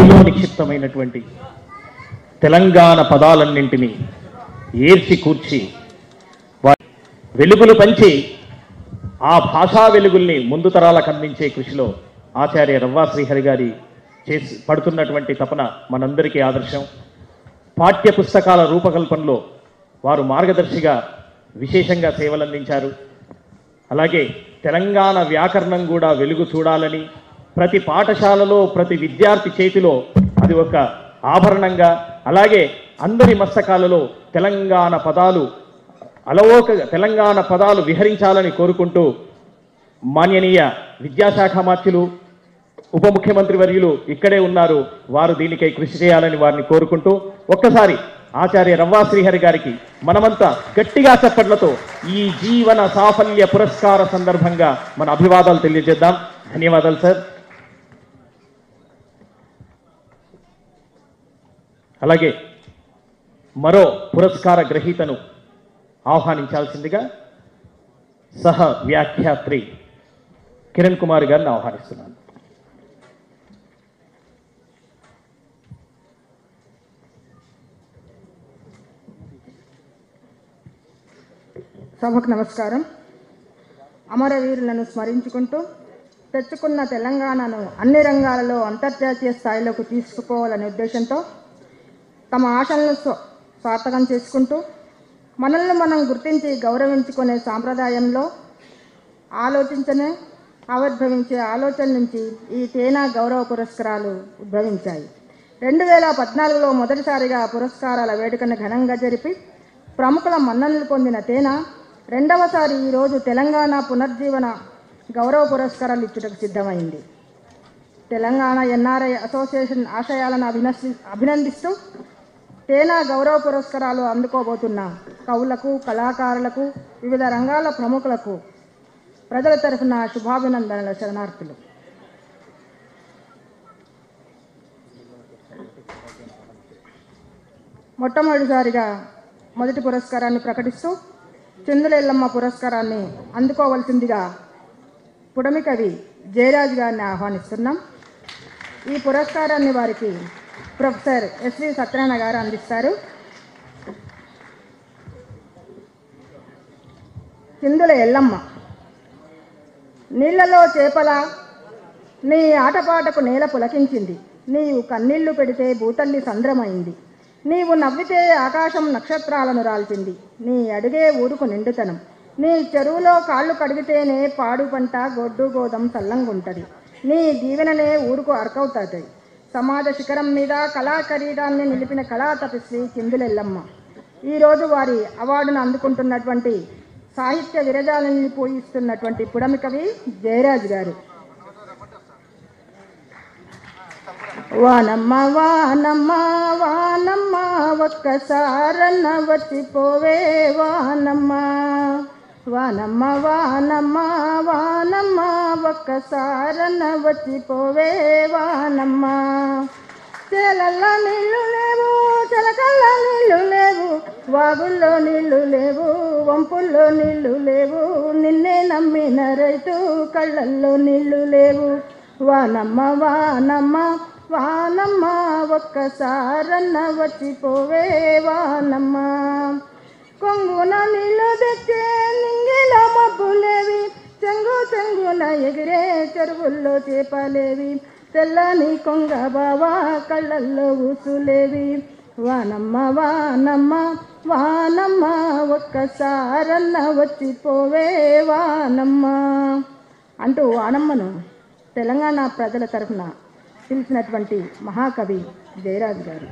మట్టిలో నిక్షిప్తమైనటువంటి తెలంగాణ పదాలన్నింటినీ ఏర్చి కూర్చి వెలుగులు పంచి ఆ భాషా వెలుగుల్ని ముందు తరాలకు అందించే కృషిలో ఆచార్య రవ్వా శ్రీహరి గారి పడుతున్నటువంటి తపన మనందరికీ ఆదర్శం. పాఠ్య పుస్తకాల రూపకల్పనలో వారు మార్గదర్శిగా విశేషంగా సేవలందించారు. అలాగే తెలంగాణ వ్యాకరణం కూడా వెలుగు చూడాలని ప్రతి పాఠశాలలో ప్రతి విద్యార్థి చేతిలో అది ఒక ఆభరణంగా, అలాగే అందరి మస్తకాలలో తెలంగాణ పదాలు తెలంగాణ పదాలు విహరించాలని కోరుకుంటూ మాన్యనీయ విద్యాశాఖ మంత్రులు ఉప ముఖ్యమంత్రి వర్యులు ఇక్కడే ఉన్నారు. వారు దీనికై కృషి చేయాలని వారిని కోరుకుంటూ ఒక్కసారి ఆచార్య రవ్వా శ్రీహరి గారికి మనమంతా గట్టిగా చప్పట్లతో ఈ జీవన సాఫల్య పురస్కార సందర్భంగా మన అభివాదాలు తెలియజేద్దాం. ధన్యవాదాలు సార్. అలాగే మరో పురస్కార గ్రహీతను ఆహ్వానించాల్సిందిగా సహ వ్యాఖ్యాత్రి కిరణ్ కుమార్ గారిని ఆహ్వానిస్తున్నాను. సభకు నమస్కారం. అమరవీరులను స్మరించుకుంటూ తెచ్చుకున్న తెలంగాణను అన్ని రంగాలలో అంతర్జాతీయ స్థాయిలోకి తీసుకుపోవాలనే ఉద్దేశంతో తమ ఆశలను సార్థకం చేసుకుంటూ మనల్ని మనం గుర్తించి గౌరవించుకునే సాంప్రదాయంలో ఆవిర్భవించే ఆలోచన నుంచి ఈ తేనా గౌరవ పురస్కారాలు ఉద్భవించాయి. 2014లో మొదటిసారిగా పురస్కారాల వేడుకను ఘనంగా జరిపి ప్రముఖుల మన్ననలు పొందిన తేనా రెండవసారి ఈరోజు తెలంగాణ పునర్జీవన గౌరవ పురస్కారాలు ఇచ్చుటకు సిద్ధమైంది. తెలంగాణ ఎన్ఆర్ఐ అసోసియేషన్ ఆశయాలను అభినందిస్తూ తేనా గౌరవ పురస్కారాలు అందుకోబోతున్న కవులకు, కళాకారులకు, వివిధ రంగాల ప్రముఖులకు ప్రజల తరఫున శుభాభినందనల శరణార్థులు. మొట్టమొదటిసారిగా మొదటి పురస్కారాన్ని ప్రకటిస్తూ చిందుల ఎల్లమ్మ పురస్కారాన్ని అందుకోవలసిందిగా పుడమి కవి జయరాజ్ గారిని ఆహ్వానిస్తున్నాం. ఈ పురస్కారాన్ని వారికి ప్రొఫెసర్ ఎస్వి సత్యనారాయణ గారు అందిస్తారు. చిందుల ఎల్లమ్మ. నీళ్లలో చేపల నీ ఆటపాటకు నేల పులకించింది, నీవు కన్నీళ్లు పెడితే భూతల్లి సంద్రమైంది, నీవు నవ్వితే ఆకాశం నక్షత్రాలను రాల్చింది, నీ అడుగే ఊరుకు నిండుతనం, నీ చెరువులో కాళ్ళు కడిగితేనే పాడు పంట గొడ్డు గోదం చల్లంగుంటుంది, నీ దీవెననే ఊరుకు అర్కవుతుంది. సమాజ శిఖరం మీద కళా ఖరీదాన్ని నిలిపిన కళా తపస్వి చిందులెల్లమ్మ. ఈరోజు వారి అవార్డును అందుకుంటున్నటువంటి సాహిత్య విరజాలని పోయిస్తున్నటువంటి పుడమి కవి జయరాజ్ గారు. వానమ్మ వానమ్మ వానమ్మ ఒక్కసారన్న వచ్చిపోవే వానమ్మ, వానమ్మ వానమ్మ వానమ్మ ఒక్కసారన్న వచ్చిపోవే వానమ్మ. చేలల్లో నీళ్లు లేవు, చెలకల్లో నీళ్లు లేవు, వాగుల్లో నీళ్లు లేవు, వంపుల్లో నీళ్లు లేవు, నిన్నే నమ్మిన రైతు కళ్ళల్లో నీళ్లు లేవు. వానమ్మ వానమ్మ వానమ్మ ఒక్కసారన్న వచ్చిపోవే వానమ్మ. కొంగున నీళ్లు తెచ్చే నింగిలో మబ్బులేవి, చెంగు చెంగున ఎగిరే చెరువుల్లో చేపలేవి, తెల్లని కొంగ బావా కళ్ళల్లో ఊసులేవి. వానమ్మ వానమ్మ వానమ్మ ఒక్కసారన్న వచ్చిపోవే వానమ్మ అంటూ వానమ్మను తెలంగాణ ప్రజల తరఫున పిలిచినటువంటి మహాకవి జయరాజ్ గారు.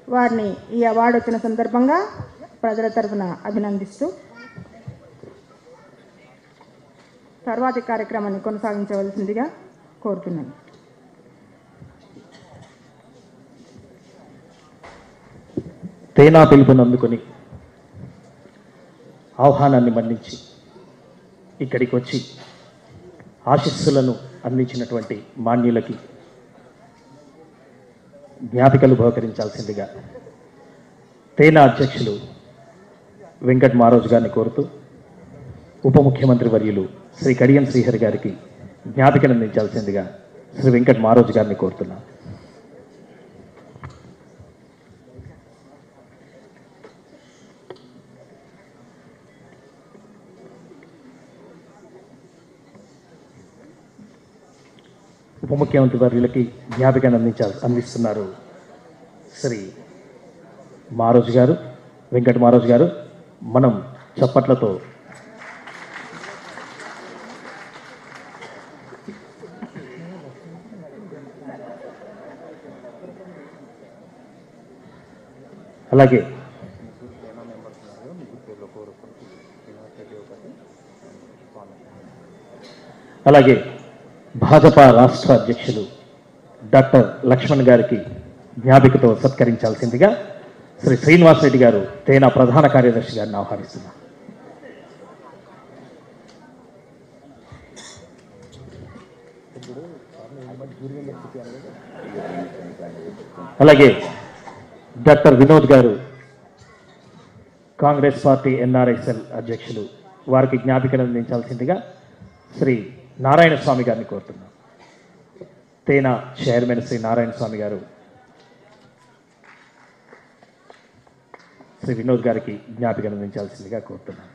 వారిని ఈ అవార్డు వచ్చిన సందర్భంగా ప్రజల తరఫున అభినందిస్తూ తర్వాతి కార్యక్రమాన్ని కొనసాగించవలసిందిగా కోరుతున్నాను. తేనా పిలుపుని అందుకొని ఆహ్వానాన్ని మన్నించి ఇక్కడికి వచ్చి ఆశీస్సులను అందించినటువంటి మాన్యులకి జ్ఞాపికలు బహుకరించాల్సిందిగా తేనా అధ్యక్షులు వెంకట్ మారోజ్ గారిని కోరుతూ ఉప ముఖ్యమంత్రి వర్యులు శ్రీ కడియం శ్రీహరి గారికి జ్ఞాపికను అందించాల్సిందిగా శ్రీ వెంకట్ మారోజు గారిని కోరుతున్నాను. ఉప ముఖ్యమంత్రి వర్యులకి జ్ఞాపికను అందిస్తున్నారు శ్రీ మారోజు గారు, వెంకట మారోజు గారు. మనం చప్పట్లతో అలాగే అలాగే భాజపా రాష్ట్ర అధ్యక్షులు డాక్టర్ లక్ష్మణ్ గారికి జ్ఞాపికతో సత్కరించాల్సిందిగా శ్రీ శ్రీనివాస్ రెడ్డి గారు తేనా ప్రధాన కార్యదర్శి గారిని ఆహ్వానిస్తున్నారు. అలాగే డాక్టర్ వినోద్ గారు కాంగ్రెస్ పార్టీ ఎన్ఆర్ఐఎస్ఎల్ అధ్యక్షులు, వారికి జ్ఞాపికను అందించాల్సిందిగా శ్రీ నారాయణ స్వామి గారిని కోరుతున్నాం. తేనా చైర్మన్ శ్రీ నారాయణ స్వామి గారు శ్రీ వినోద్ గారికి జ్ఞాపికను అందించాల్సిందిగా కోరుతున్నాను.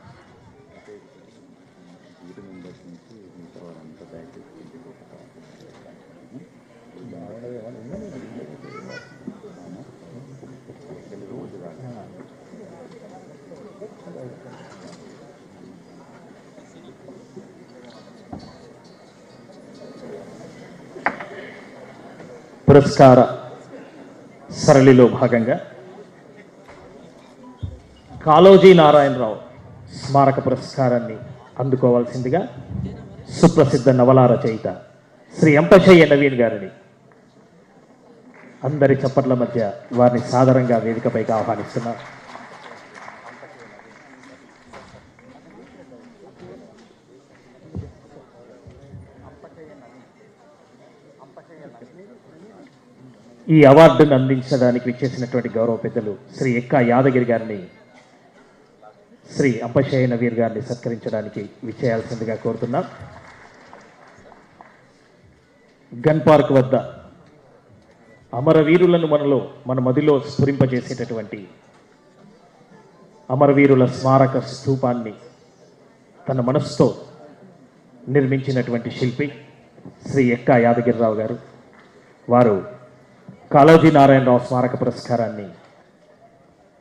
పురస్కార సరళిలో భాగంగా కాళోజీ నారాయణరావు స్మారక పురస్కారాన్ని అందుకోవాల్సిందిగా సుప్రసిద్ధ నవలా రచయిత శ్రీ ఎంపశయ్య నవీన్ గారిని అందరి చప్పట్ల మధ్య వారిని సాదరంగా వేదికపైకి ఆహ్వానిస్తున్నారు. ఈ అవార్డును అందించడానికి విచ్చేసినటువంటి గౌరవ పెద్దలు శ్రీ ఎక్కా యాదగిరి గారిని శ్రీ అంపశయ్య నవీర్ గారిని సత్కరించడానికి విచ్చేయాల్సిందిగా కోరుతున్నాం. గన్ పార్క్ వద్ద అమరవీరులను మన మదిలో స్ఫురింపజేసేటటువంటి అమరవీరుల స్మారక స్తూపాన్ని తన మనస్సుతో నిర్మించినటువంటి శిల్పి శ్రీ ఎక్కా యాదగిరిరావు గారు, వారు కాళోజీ నారాయణరావు స్మారక పురస్కారాన్ని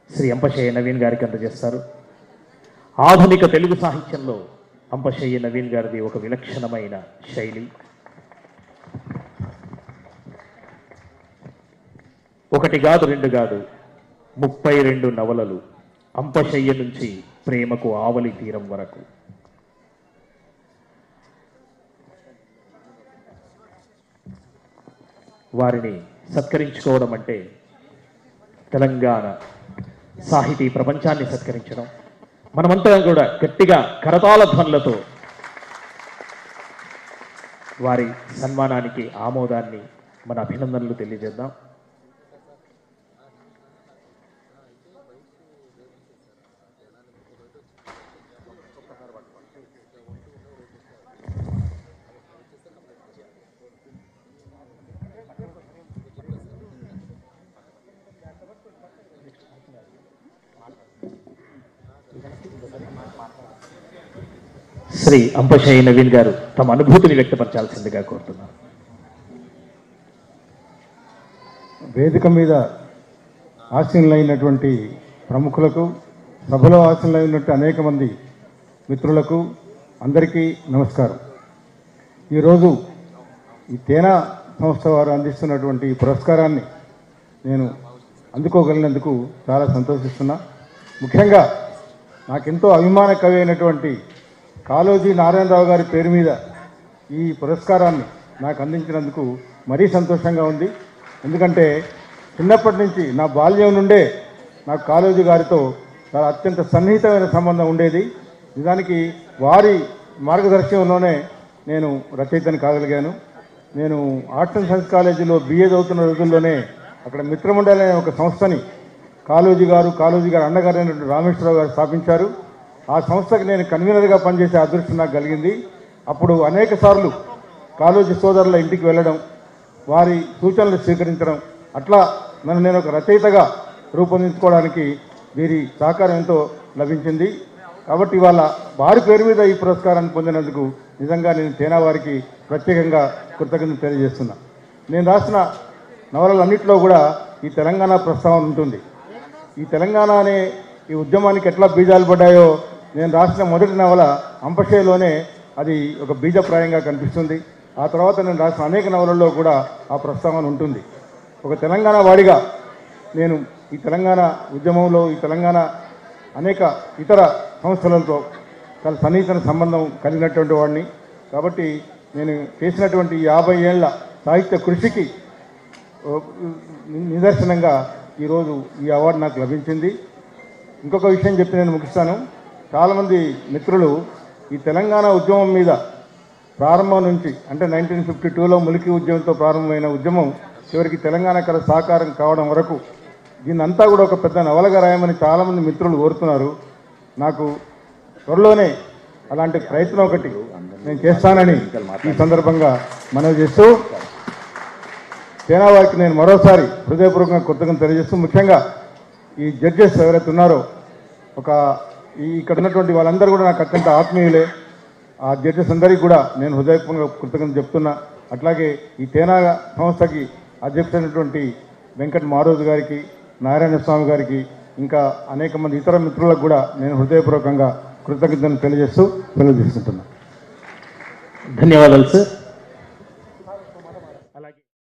శ్రీ అంపశయ్య నవీన్ గారికి అందజేస్తారు. ఆధునిక తెలుగు సాహిత్యంలో అంపశయ్య నవీన్ గారిది ఒక విలక్షణమైన శైలి. ఒకటి కాదు, రెండు కాదు, 32 నవలలు అంపశయ్య నుంచి ప్రేమకు ఆవలి తీరం వరకు. వారిని సత్కరించుకోవడం అంటే తెలంగాణ సాహితీ ప్రపంచాన్ని సత్కరించడం. మనమంతా కూడా గట్టిగా కరతాళ ధ్వనులతో వారి సన్మానానికి ఆమోదాన్ని, మన అభినందనలు తెలియజేద్దాం. శ్రీ అంపశయ్య నవీన్ గారు తమ అనుభూతిని వ్యక్తపరచాల్సిందిగా కోరుతున్నారు. వేదిక మీద ఆసీనులైనటువంటి ప్రముఖులకు, సభలో ఆసీనులైనటువంటి అనేక మంది మిత్రులకు అందరికీ నమస్కారం. ఈరోజు ఈ తేనా సంస్థ వారు అందిస్తున్నటువంటి ఈ పురస్కారాన్ని నేను అందుకోగలిగినందుకు చాలా సంతోషిస్తున్నా. ముఖ్యంగా నాకెంతో అభిమాన కవి అయినటువంటి కాళోజీ నారాయణరావు గారి పేరు మీద ఈ పురస్కారాన్ని నాకు అందించినందుకు మరీ సంతోషంగా ఉంది. ఎందుకంటే చిన్నప్పటి నుంచి, నా బాల్యం నుండే నాకు కాళోజీ గారితో చాలా అత్యంత సన్నిహితమైన సంబంధం ఉండేది. నిజానికి వారి మార్గదర్శనంలోనే నేను రచయితని కాగలిగాను. నేను ఆర్ట్స్ అండ్ సైన్స్ కాలేజీలో BA చదువుతున్న రోజుల్లోనే అక్కడ మిత్రమండలి అనే ఒక సంస్థని కాళోజీ గారు అన్నగారు అయినటువంటి రామేశ్వరరావు గారు స్థాపించారు. ఆ సంస్థకి నేను కన్వీనర్గా పనిచేసే అదృష్టం నాకు కలిగింది. అప్పుడు అనేక సార్లు కాళోజీ సోదరుల ఇంటికి వెళ్ళడం, వారి సూచనలు స్వీకరించడం, అట్లా నన్ను నేను ఒక రచయితగా రూపొందించుకోవడానికి వీరి సహకారం ఎంతో లభించింది. కాబట్టి ఇవాళ వారి పేరు మీద ఈ పురస్కారాన్ని పొందినందుకు నిజంగా నేను తేనా వారికి ప్రత్యేకంగా కృతజ్ఞతలు తెలియజేస్తున్నా. నేను రాసిన నవలలన్నింటిలో కూడా ఈ తెలంగాణ ప్రస్తావన ఉంటుంది. ఈ తెలంగాణ అనే ఈ ఉద్యమానికి ఎట్లా బీజాలు పడ్డాయో నేను రాసిన మొదటి నవల అంపశేలోనే అది ఒక బీజప్రాయంగా కనిపిస్తుంది. ఆ తర్వాత నేను రాసిన అనేక నవలల్లో కూడా ఆ ప్రస్తావన ఉంటుంది. ఒక తెలంగాణ వాడిగా నేను ఈ తెలంగాణ ఉద్యమంలో, ఈ తెలంగాణ అనేక ఇతర సంస్థలతో చాలా సన్నిహిత సంబంధం కలిగినటువంటి వాడిని. కాబట్టి నేను చేసినటువంటి 50 ఏళ్ల సాహిత్య కృషికి నిదర్శనంగా ఈరోజు ఈ అవార్డు నాకు లభించింది. ఇంకొక విషయం చెప్పి నేను ముగిస్తాను. చాలామంది మిత్రులు ఈ తెలంగాణ ఉద్యమం మీద ప్రారంభం నుంచి, అంటే 1952లో ములికి ఉద్యమంతో ప్రారంభమైన ఉద్యమం చివరికి తెలంగాణ కళ సాకారం కావడం వరకు దీన్నంతా కూడా ఒక పెద్ద నవలగా రాయమని చాలామంది మిత్రులు కోరుతున్నారు. నాకు త్వరలోనే అలాంటి ప్రయత్నం ఒకటి నేను చేస్తానని ఈ సందర్భంగా మనవి చేస్తూ తేనా వారికి నేను మరోసారి హృదయపూర్వకంగా కృతజ్ఞతలు తెలియజేస్తూ, ముఖ్యంగా ఈ జడ్జెస్ ఎవరైతే ఉన్నారో ఇక్కడ ఉన్నటువంటి వాళ్ళందరూ కూడా నాకు అత్యంత ఆత్మీయులే. ఆ జడ్జెస్ అందరికీ కూడా నేను హృదయపూర్వకంగా కృతజ్ఞతలు చెప్తున్నా. అట్లాగే ఈ తేనా సంస్థకి అధ్యక్షుడైనటువంటి వెంకట మారోజు గారికి, నారాయణ స్వామి గారికి, ఇంకా అనేక మంది ఇతర మిత్రులకు కూడా నేను హృదయపూర్వకంగా కృతజ్ఞతలు తెలియజేస్తూ సెలవు తీసుకుంటున్నాను. ధన్యవాదాలు సార్.